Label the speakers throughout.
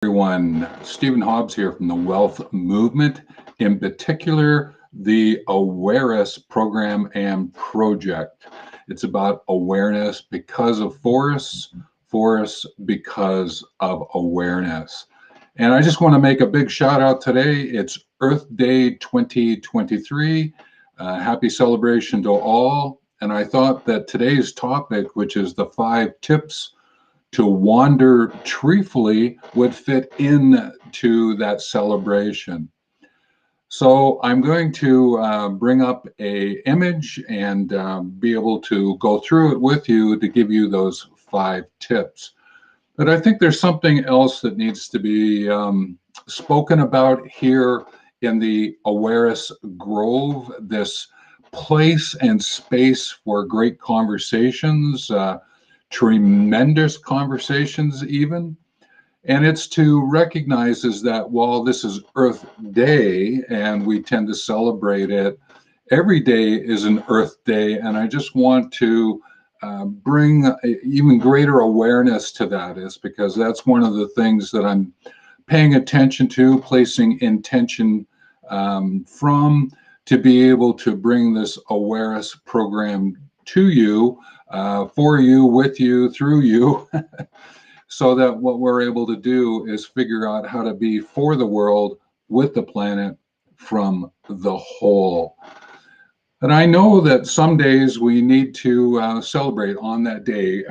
Speaker 1: Everyone, Stephen Hobbs here from the Wealth Movement, in particular the Awarests program and project. It's about awareness because of forests, forests because of awareness. And I just want to make a big shout out today. It's Earth Day 2023. Happy celebration to all. And I thought that today's topic, which is the 5 tips to wander treefully, would fit into that celebration. So I'm going to bring up a image and be able to go through it with you to give you those 5 tips. But I think there's something else that needs to be spoken about here in the Awarests Grove, this place and space for great conversations, tremendous conversations even. And it's to recognize is that while this is Earth Day and we tend to celebrate it, every day is an Earth Day. And I just want to bring even greater awareness to that, is because that's one of the things that I'm paying attention to, placing intention from, to be able to bring this awareness program to you, for you, with you, through you, so that what we're able to do is figure out how to be for the world, with the planet, from the whole. And I know that some days we need to celebrate on that day,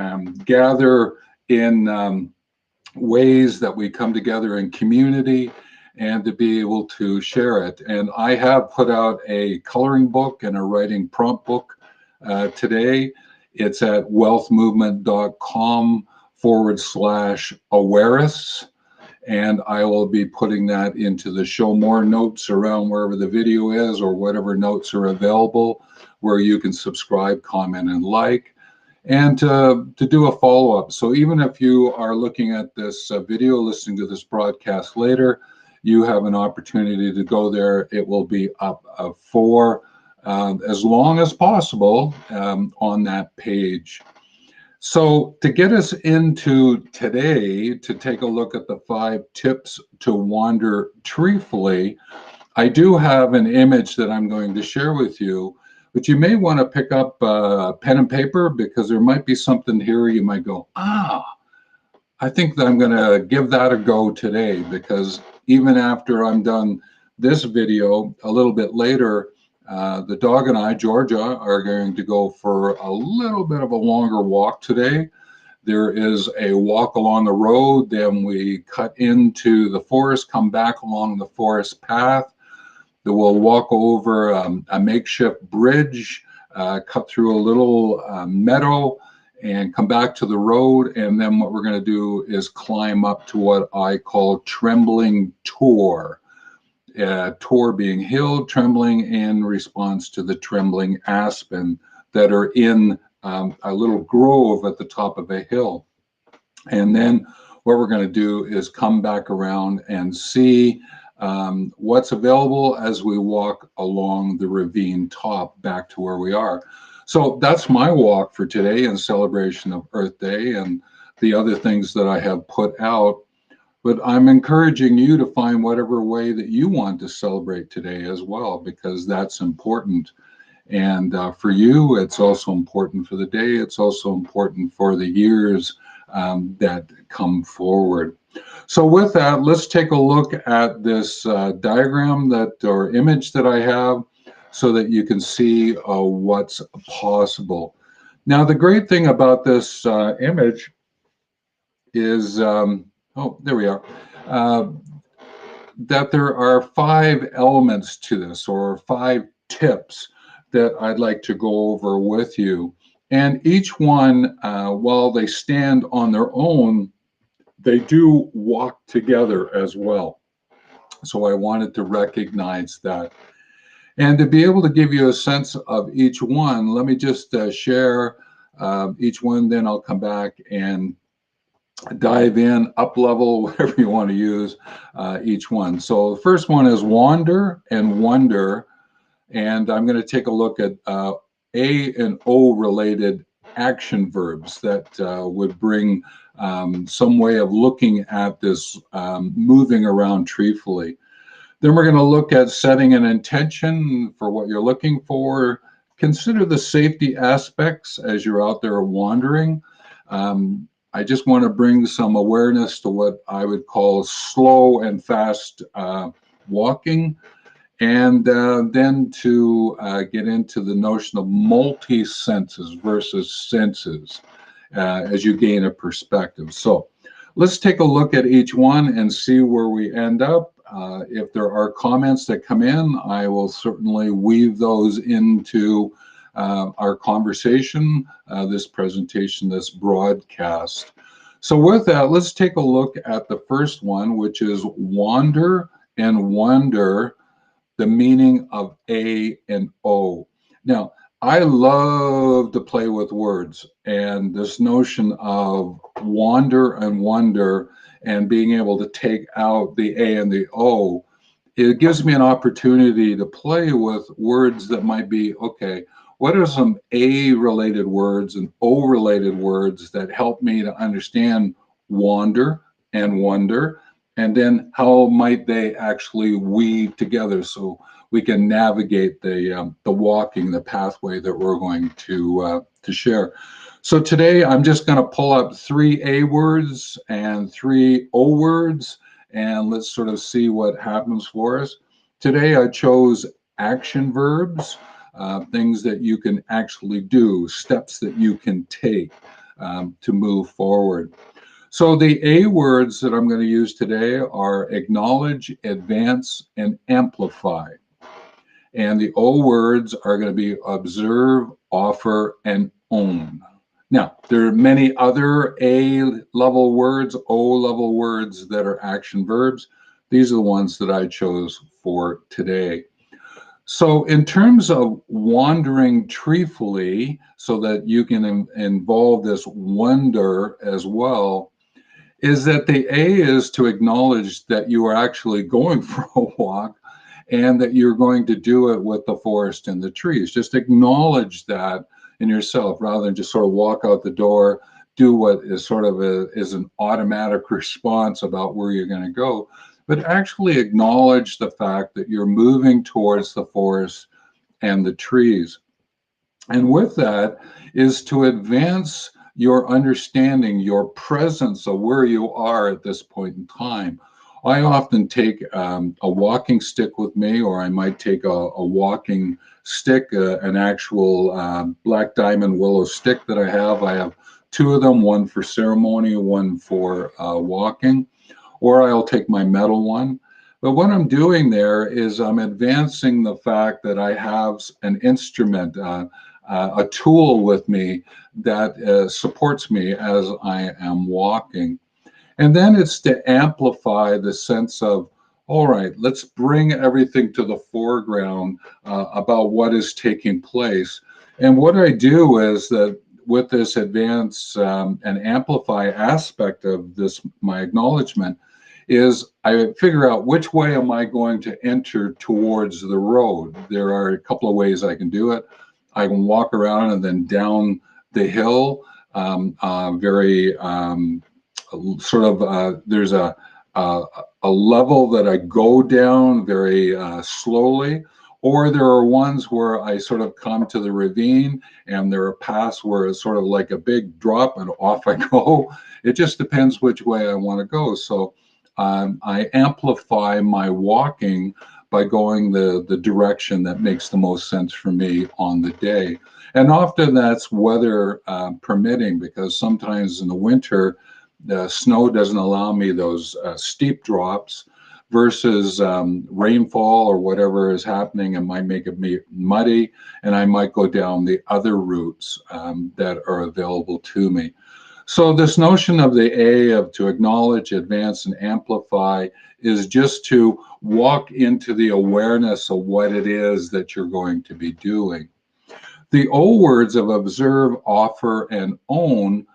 Speaker 1: gather in ways that we come together in community and to be able to share it. And I have put out a coloring book and a writing prompt book today. It's at wealthmovement.com/awarests. And I will be putting that into the show more notes around wherever the video is, or whatever notes are available, where you can subscribe, comment, and like, and to do a follow-up. So even if you are looking at this video, listening to this broadcast later, you have an opportunity to go there. It will be up for as long as possible on that page. So to get us into today, to take a look at the 5 tips to wander treefully, I do have an image that I'm going to share with you, but you may want to pick up pen and paper, because there might be something here you might go, I think that I'm going to give that a go today, because even after I'm done this video, a little bit later, the dog and I, Georgia, are going to go for a little bit of a longer walk today. There is a walk along the road, then we cut into the forest, come back along the forest path. Then we'll walk over a makeshift bridge, cut through a little meadow, and come back to the road. And then what we're going to do is climb up to what I call Trembling Tor. Tor being hill, trembling in response to the trembling aspen that are in a little grove at the top of a hill. And then what we're going to do is come back around and see what's available as we walk along the ravine top back to where we are. So that's my walk for today in celebration of Earth Day and the other things that I have put out. But I'm encouraging you to find whatever way that you want to celebrate today as well, because that's important. And for you, it's also important for the day. It's also important for the years that come forward. So with that, let's take a look at this diagram or image that I have, so that you can see what's possible. Now, the great thing about this image is, there we are, that there are 5 elements to this, or 5 tips that I'd like to go over with you. And each one, while they stand on their own, they do walk together as well. So I wanted to recognize that. And to be able to give you a sense of each one, let me just share each one, then I'll come back and dive in, up level, whatever you want to use each one. So the first one is wander and wonder. And I'm going to take a look at A and O related action verbs that would bring some way of looking at this moving around treefully. Then we're going to look at setting an intention for what you're looking for. Consider the safety aspects as you're out there wandering. I just want to bring some awareness to what I would call slow and fast walking. And then to get into the notion of multi-senses versus senses as you gain a perspective. So let's take a look at each one and see where we end up. If there are comments that come in, I will certainly weave those into our conversation, this presentation, this broadcast. So with that, let's take a look at the first one, which is wander and wonder, the meaning of A and O. Now, I love to play with words, and this notion of wander and wonder and being able to take out the A and the O, it gives me an opportunity to play with words that might be, okay, what are some A-related words and O-related words that help me to understand wander and wonder? And then how might they actually weave together so we can navigate the walking, the pathway that we're going to share. So today I'm just going to pull up 3 A words and 3 O words, and let's sort of see what happens for us. Today I chose action verbs, things that you can actually do, steps that you can take to move forward. So the A words that I'm going to use today are acknowledge, advance, and amplify. And the O words are going to be observe, offer, and own. Now, there are many other A-level words, O-level words that are action verbs. These are the ones that I chose for today. So in terms of wandering treefully, so that you can involve this wonder as well, is that the A is to acknowledge that you are actually going for a walk and that you're going to do it with the forest and the trees. Just acknowledge that in yourself rather than just sort of walk out the door, do what is sort of is an automatic response about where you're going to go, but actually acknowledge the fact that you're moving towards the forest and the trees. And with that is to advance your understanding, your presence of where you are at this point in time. I often take a walking stick with me, or I might take a walking stick, an actual black diamond willow stick that I have. I have 2 of them, one for ceremony, one for walking, or I'll take my metal one. But what I'm doing there is I'm advancing the fact that I have an instrument, a tool with me that supports me as I am walking. And then it's to amplify the sense of, all right, let's bring everything to the foreground about what is taking place. And what I do is that with this advance and amplify aspect of this, my acknowledgement, is I figure out which way am I going to enter towards the road. There are a couple of ways I can do it. I can walk around and then down the hill, very sort of, there's a level that I go down very slowly, or there are ones where I sort of come to the ravine and there are paths where it's sort of like a big drop and off I go. It just depends which way I want to go. So I amplify my walking by going the direction that makes the most sense for me on the day. And often that's weather permitting, because sometimes in the winter, the snow doesn't allow me those steep drops, versus rainfall or whatever is happening, and might make it muddy, and I might go down the other routes that are available to me. So this notion of the A of to acknowledge, advance, and amplify is just to walk into the awareness of what it is that you're going to be doing. The O words of observe, offer, and own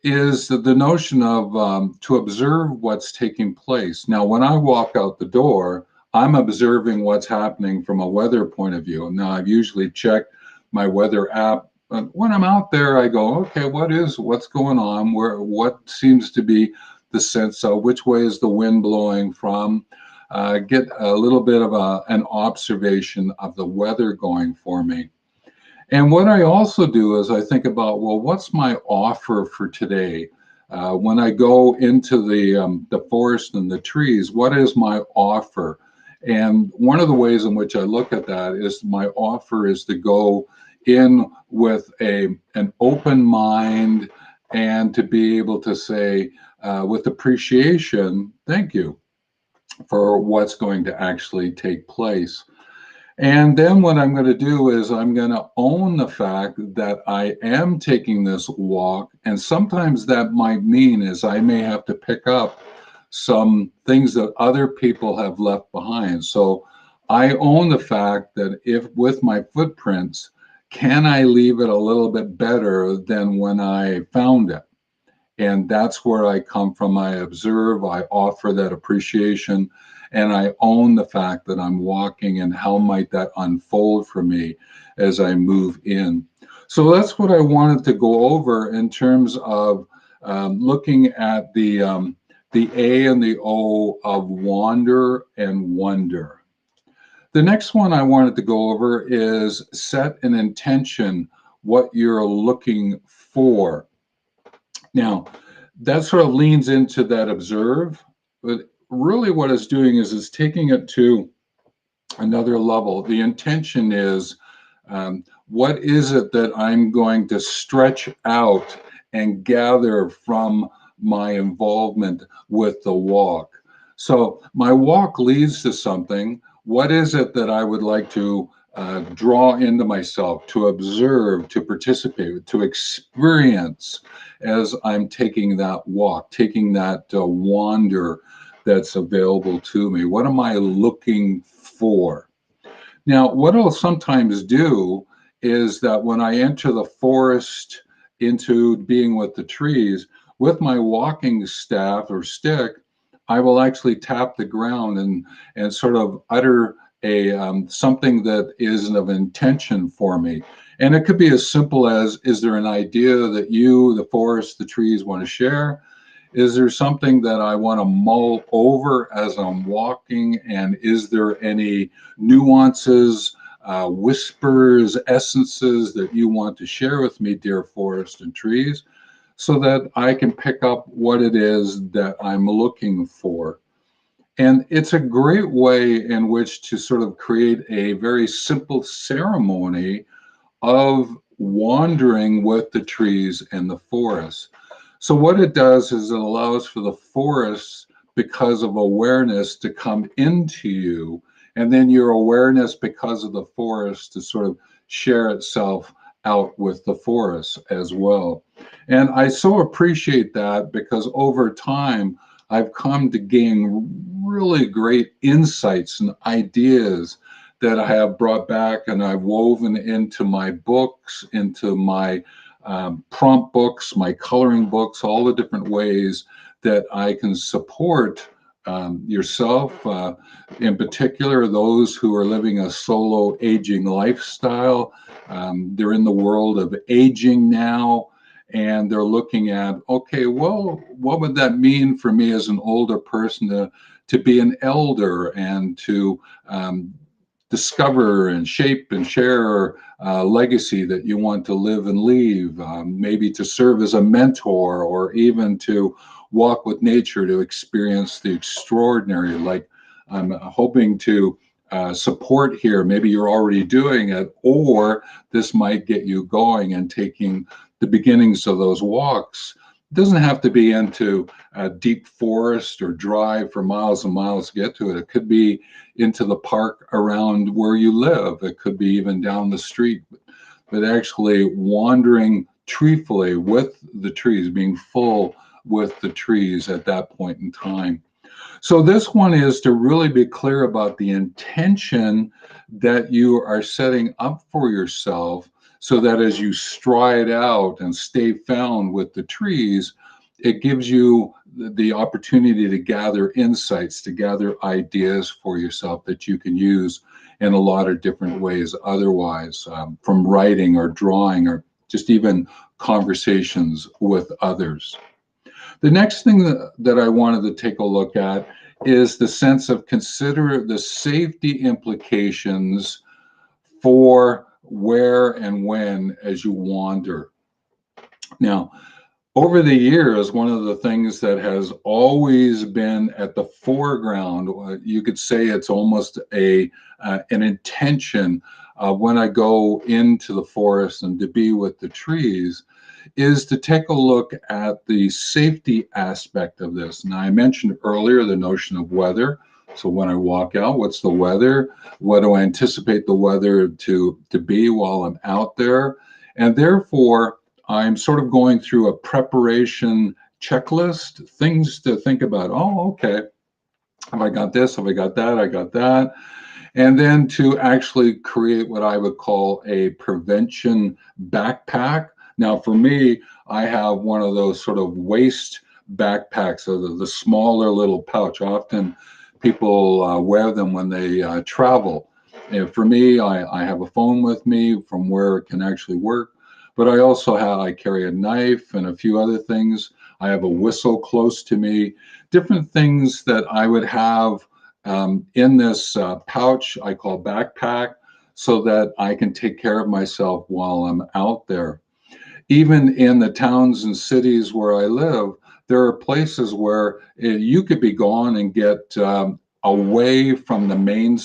Speaker 1: is the notion of to observe what's taking place. Now, when I walk out the door, I'm observing what's happening from a weather point of view. Now, I've usually checked my weather app But when I'm out there, I go, okay, what's going on? What seems to be the sense of which way is the wind blowing from? Get a little bit of an observation of the weather going for me. And what I also do is I think about, well, what's my offer for today? When I go into the forest and the trees, what is my offer? And one of the ways in which I look at that is my offer is to go in with an open mind and to be able to say with appreciation, thank you for what's going to actually take place. And then what I'm going to do is I'm going to own the fact that I am taking this walk. And sometimes that might mean is I may have to pick up some things that other people have left behind. So I own the fact that if with my footprints, can I leave it a little bit better than when I found it? And that's where I come from. I observe, I offer that appreciation, and I own the fact that I'm walking and how might that unfold for me as I move in. So that's what I wanted to go over in terms of looking at the A and the O of wander and wonder. The next one I wanted to go over is set an intention, what you're looking for. Now, that sort of leans into that observe, but really what it's doing is it's taking it to another level. The intention is what is it that I'm going to stretch out and gather from my involvement with the walk? So my walk leads to something. What is it that I would like to draw into myself, to observe, to participate, to experience as I'm taking that walk, taking that wander that's available to me? What am I looking for? Now, what I'll sometimes do is that when I enter the forest into being with the trees, with my walking staff or stick, I will actually tap the ground and sort of utter a something that is of intention for me. And it could be as simple as, is there an idea that you, the forest, the trees want to share? Is there something that I want to mull over as I'm walking? And is there any nuances, whispers, essences that you want to share with me, dear forest and trees, so that I can pick up what it is that I'm looking for? And it's a great way in which to sort of create a very simple ceremony of wandering with the trees and the forest. So what it does is it allows for the forest, because of awareness, to come into you, and then your awareness, because of the forest, to sort of share itself out with the forest as well. And I so appreciate that, because over time I've come to gain really great insights and ideas that I have brought back and I've woven into my books, into my prompt books, my coloring books, all the different ways that I can support yourself, in particular, those who are living a solo aging lifestyle. They're in the world of aging now, and they're looking at, okay, well, what would that mean for me as an older person to be an elder and to discover and shape and share a legacy that you want to live and leave, maybe to serve as a mentor, or even to walk with nature to experience the extraordinary, like I'm hoping to support here. Maybe you're already doing it, or this might get you going and taking the beginnings of those walks. It doesn't have to be into a deep forest or drive for miles and miles to get to it. It could be into the park around where you live. It could be even down the street, but actually wandering treefully with the trees, being full with the trees at that point in time. So this one is to really be clear about the intention that you are setting up for yourself, so that as you stride out and stay found with the trees, it gives you the opportunity to gather insights, to gather ideas for yourself that you can use in a lot of different ways otherwise, from writing or drawing or just even conversations with others. The next thing that I wanted to take a look at is the sense of consider the safety implications for where and when as you wander. Now, over the years, one of the things that has always been at the foreground, you could say it's almost an intention when I go into the forest and to be with the trees, is to take a look at the safety aspect of this. Now, I mentioned earlier the notion of weather. So when I walk out, what's the weather? What do I anticipate the weather to be while I'm out there? And therefore, I'm sort of going through a preparation checklist, things to think about. Oh, okay. Have I got this? Have I got that? I got that. And then to actually create what I would call a prevention backpack. Now, for me, I have one of those sort of waist backpacks, so the smaller little pouch. Often people wear them when they travel. And for me, I have a phone with me from where it can actually work. But I carry a knife and a few other things. I have a whistle close to me, different things that I would have in this pouch I call backpack, so that I can take care of myself while I'm out there. Even in the towns and cities where I live, there are places where you could be gone and get away from the main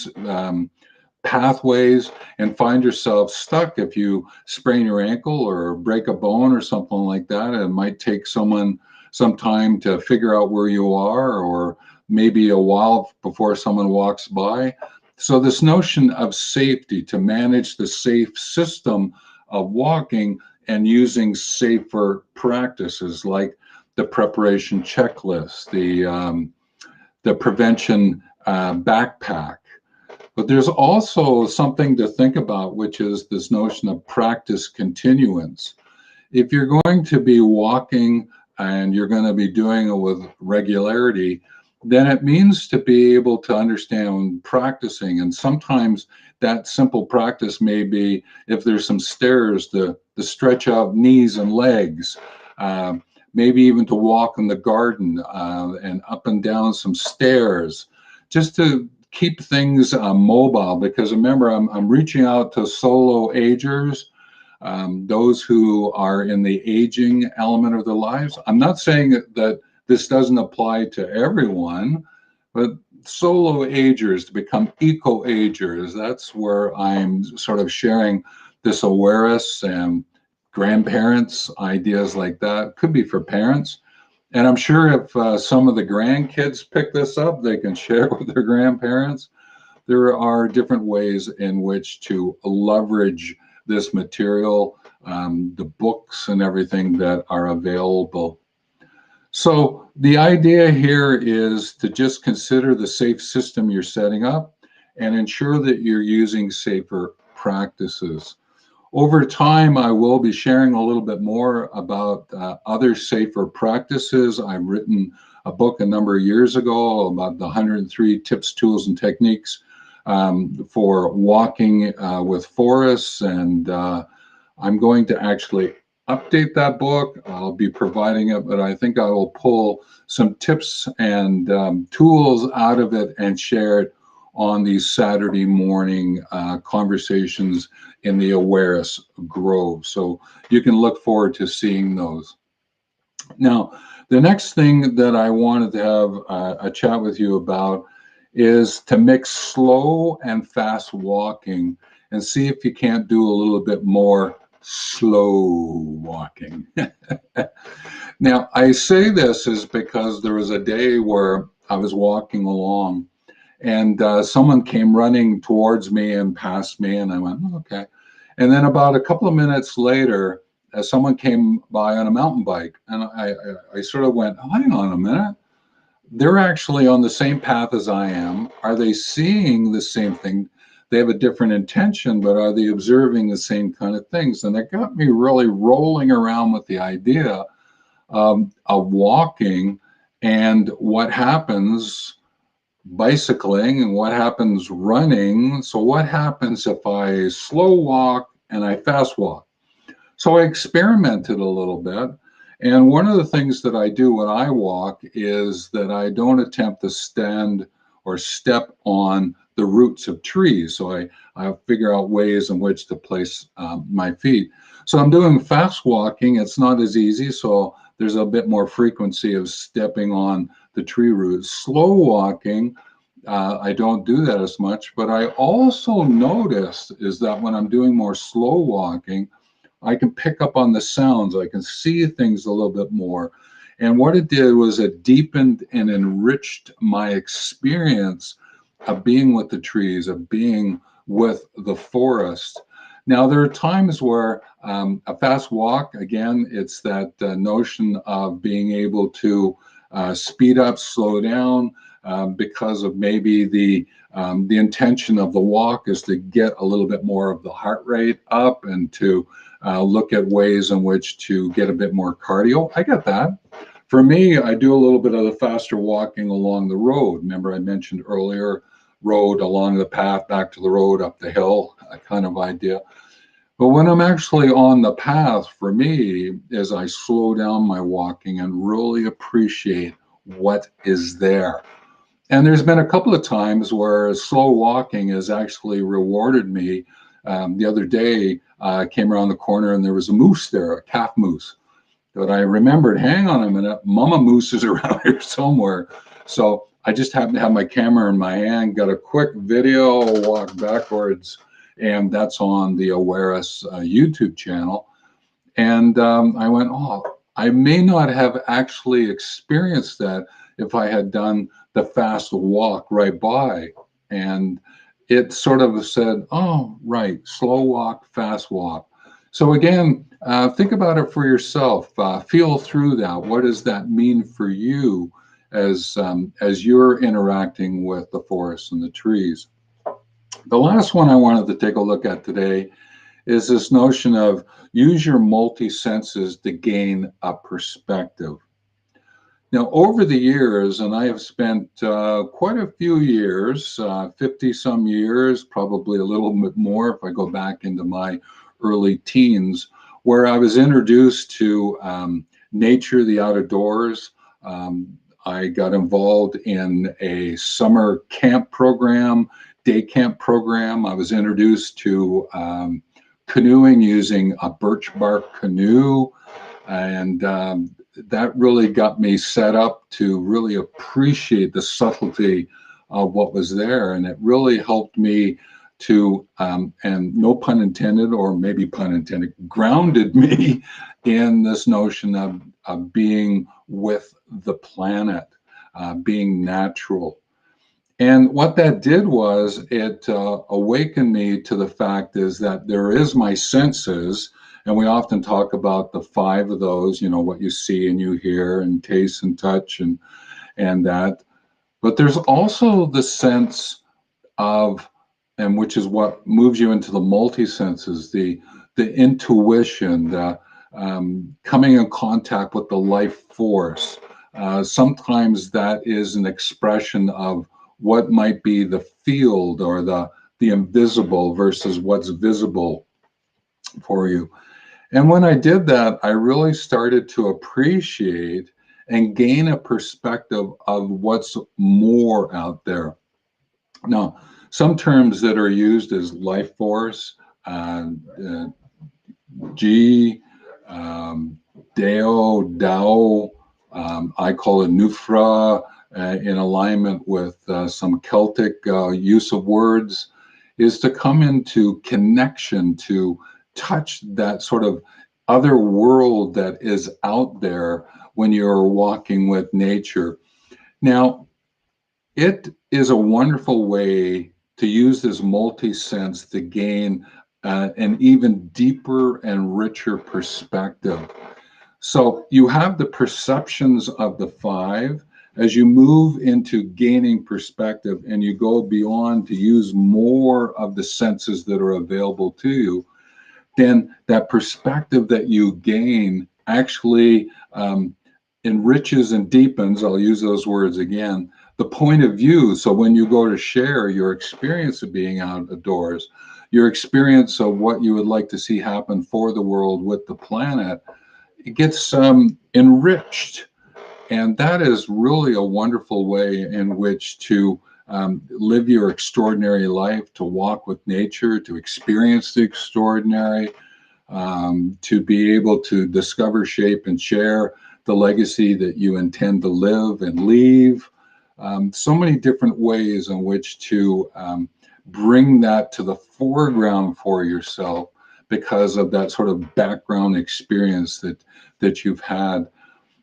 Speaker 1: pathways and find yourself stuck if you sprain your ankle or break a bone or something like that. It might take someone some time to figure out where you are, or maybe a while before someone walks by. So this notion of safety, to manage the safe system of walking and using safer practices like the preparation checklist, the prevention backpack. But there's also something to think about, which is this notion of practice continuance. If you're going to be walking and you're going to be doing it with regularity, then it means to be able to understand practicing. And sometimes that simple practice may be, if there's some stairs, to stretch out knees and legs, maybe even to walk in the garden and up and down some stairs, just to keep things mobile. Because remember, I'm reaching out to solo agers, those who are in the aging element of their lives. I'm not saying that this doesn't apply to everyone, but solo agers, to become eco-agers, that's where I'm sort of sharing this awareness, and grandparents, ideas like that. Could be for parents. And I'm sure if some of the grandkids pick this up, they can share it with their grandparents. There are different ways in which to leverage this material, the books and everything that are available. So the idea here is to just consider the safe system you're setting up and ensure that you're using safer practices. Over time, I will be sharing a little bit more about other safer practices. I've written a book a number of years ago about the 103 tips, tools, and techniques for walking with forests, and I'm going to actually update that book. I'll be providing it, but I think I will pull some tips and tools out of it and share it on these Saturday morning conversations in the Awarests Grove. So you can look forward to seeing those. Now, the next thing that I wanted to have a chat with you about is to mix slow and fast walking, and see if you can't do a little bit more slow walking. Now, I say this is because there was a day where I was walking along, and someone came running towards me and past me, and I went, oh, okay. And then about a couple of minutes later, someone came by on a mountain bike, and I sort of went, oh, hang on a minute. They're actually on the same path as I am. Are they seeing the same thing? They have a different intention, but are they observing the same kind of things? And it got me really rolling around with the idea of walking and what happens bicycling and what happens running. So what happens if I slow walk and I fast walk? So I experimented a little bit. And one of the things that I do when I walk is that I don't attempt to stand or step on the roots of trees. So I figure out ways in which to place my feet. So I'm doing fast walking. It's not as easy. So there's a bit more frequency of stepping on the tree roots. Slow walking, I don't do that as much. But I also noticed is that when I'm doing more slow walking, I can pick up on the sounds. I can see things a little bit more. And what it did was it deepened and enriched my experience of being with the trees, of being with the forest. Now, there are times where a fast walk, again, it's that notion of being able to speed up, slow down, because of maybe the intention of the walk is to get a little bit more of the heart rate up and to look at ways in which to get a bit more cardio. I get that. For me, I do a little bit of the faster walking along the road. Remember, I mentioned earlier, road along the path, back to the road, up the hill, a kind of idea. But when I'm actually on the path, for me, is I slow down my walking and really appreciate what is there. And there's been a couple of times where slow walking has actually rewarded me. The other day, I came around the corner and there was a moose there, a calf moose. But I remembered, hang on a minute, Mama Moose is around here somewhere. So I just happened to have my camera in my hand, got a quick video, walk backwards, and that's on the Awarests YouTube channel. And I went, oh, I may not have actually experienced that if I had done the fast walk right by. And it sort of said, oh, right, slow walk, fast walk. So again, think about it for yourself. Feel through that. What does that mean for you as you're interacting with the forest and the trees? The last one I wanted to take a look at today is this notion of use your multi-senses to gain a perspective. Now, over the years, and I have spent quite a few years, 50 some years, probably a little bit more if I go back into my early teens, where I was introduced to nature, the outdoors. I got involved in a summer camp program, day camp program. I was introduced to canoeing using a birch bark canoe. And that really got me set up to really appreciate the subtlety of what was there. And it really helped me to, and no pun intended, or maybe pun intended, grounded me in this notion of being with the planet, being natural. And what that did was it awakened me to the fact is that there is my senses, and we often talk about the five of those, you know, what you see and you hear and taste and touch and that. But there's also the sense of, and which is what moves you into the multi-senses, the intuition, the coming in contact with the life force. Sometimes that is an expression of what might be the field or the invisible versus what's visible for you. And when I did that, I really started to appreciate and gain a perspective of what's more out there. Now, some terms that are used is life force, G, Deo, Dao, I call it Nufra, in alignment with some Celtic use of words, is to come into connection, to touch that sort of other world that is out there when you're walking with nature. Now, it is a wonderful way to use this multi-sense to gain an even deeper and richer perspective. So you have the perceptions of the five. As you move into gaining perspective and you go beyond to use more of the senses that are available to you, then that perspective that you gain actually enriches and deepens, I'll use those words again, the point of view. So when you go to share your experience of being outdoors, your experience of what you would like to see happen for the world with the planet, it gets enriched. And that is really a wonderful way in which to live your extraordinary life, to walk with nature, to experience the extraordinary, to be able to discover, shape, and share the legacy that you intend to live and leave. So many different ways in which to bring that to the foreground for yourself because of that sort of background experience that you've had.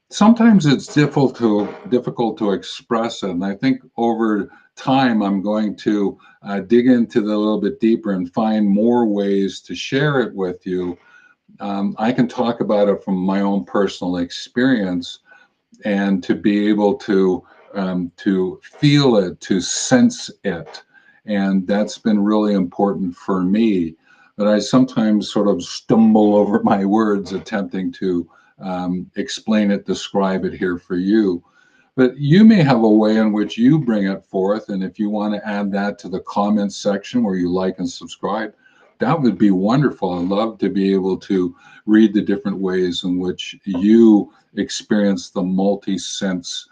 Speaker 1: Sometimes it's difficult to express it, and I think over time I'm going to dig into it a little bit deeper and find more ways to share it with you. I can talk about it from my own personal experience, and to be able to feel it, to sense it, and that's been really important for me. But I sometimes sort of stumble over my words attempting to explain it, describe it here for you. But you may have a way in which you bring it forth, and if you want to add that to the comments section where you like and subscribe, that would be wonderful. I'd love to be able to read the different ways in which you experience the multi-sense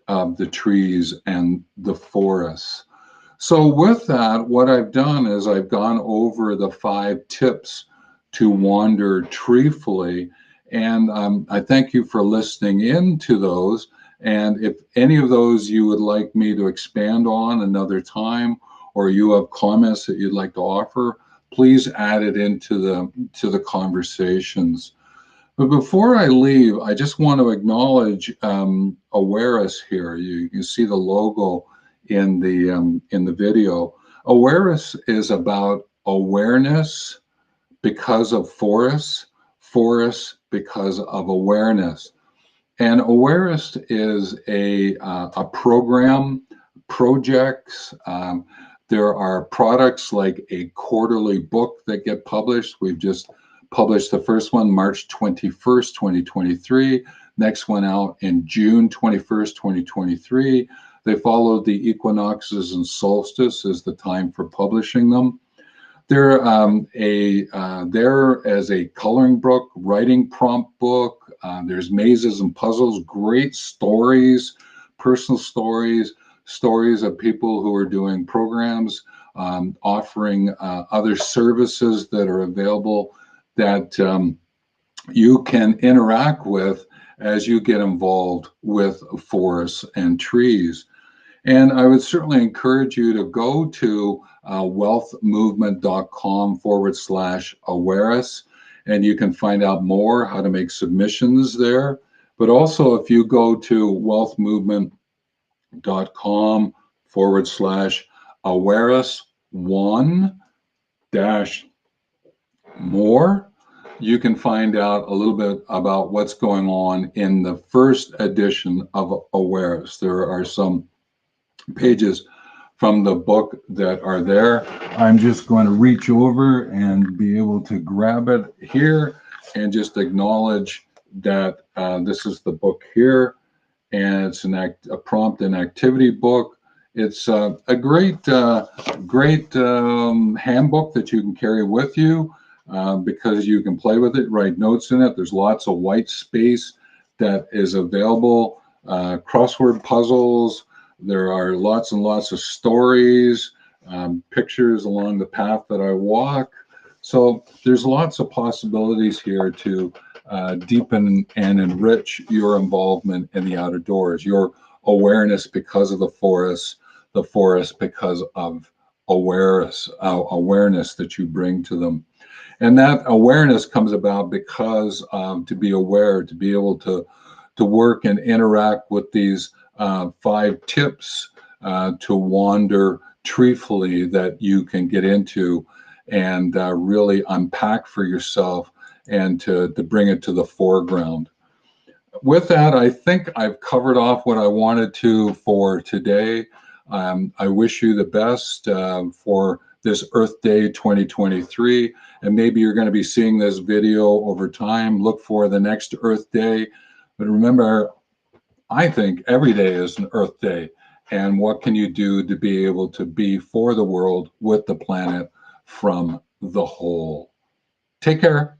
Speaker 1: of the trees and the forests. So with that, what I've done is I've gone over the 5 tips to wander treefully, and I thank you for listening in to those. And if any of those you would like me to expand on another time, or you have comments that you'd like to offer, please add it into the conversations. But before I leave, I just want to acknowledge Awarests here. You see the logo in the video. Awarests is about awareness because of forests, forests because of awareness. And Awarests is a program, projects. There are products like a quarterly book that get published. We've just published the first one March 21st, 2023. Next one out in June 21st, 2023. They follow the equinoxes and solstice as the time for publishing them. They're there as a coloring book, writing prompt book. There's mazes and puzzles, great stories, personal stories, stories of people who are doing programs, offering other services that are available that you can interact with as you get involved with forests and trees. And I would certainly encourage you to go to wealthmovement.com/awareness, and you can find out more how to make submissions there. But also, if you go to wealthmovement.com/awareness1-more, you can find out a little bit about what's going on in the first edition of Awarests. There are some pages from the book that are there. I'm just going to reach over and be able to grab it here and just acknowledge that this is the book here, and it's a prompt and activity book. It's a great handbook that you can carry with you because you can play with it, write notes in it. There's lots of white space that is available, crossword puzzles. There are lots and lots of stories, pictures along the path that I walk. So there's lots of possibilities here to deepen and enrich your involvement in the outdoors, your awareness because of the forest because of awareness that you bring to them. And that awareness comes about because to be aware, to be able to work and interact with these 5 tips to wander treefully that you can get into and really unpack for yourself and to bring it to the foreground. With that, I think I've covered off what I wanted to for today. I wish you the best for this Earth Day 2023, and maybe you're going to be seeing this video over time. Look for the next Earth Day, but remember, I think every day is an Earth Day. And what can you do to be able to be for the world, with the planet, from the whole. Take care.